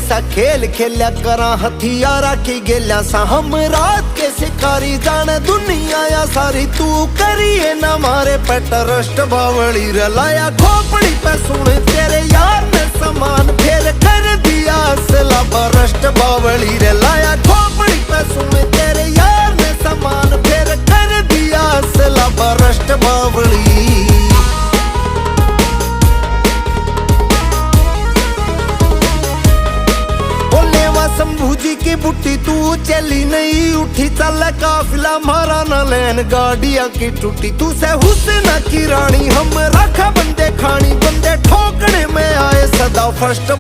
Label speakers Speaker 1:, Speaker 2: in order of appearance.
Speaker 1: सा खेल खेल्या करा हथियारा की गेल्या सा हम रात के शिकारी जाने दुनिया या सारी तू करिए ना मारे पे ट्रस्ट बावली रलाया खोपड़ी पे सुन तेरे यार ने समान फेर कर दिया असला बरस्ट बावली रलाया खोपड़ी पे सुन तेरे यार ने समान फेर कर दिया असला बरस्ट बावली। शंभू जी की बुट्टी तू चली नहीं उठी चल काफिला मारा न लैन गाड़िया की टूटी तू से हुस्न की रानी हम रखा बंदे खानी बंदे ठोकने में आए सदा फर्स्ट।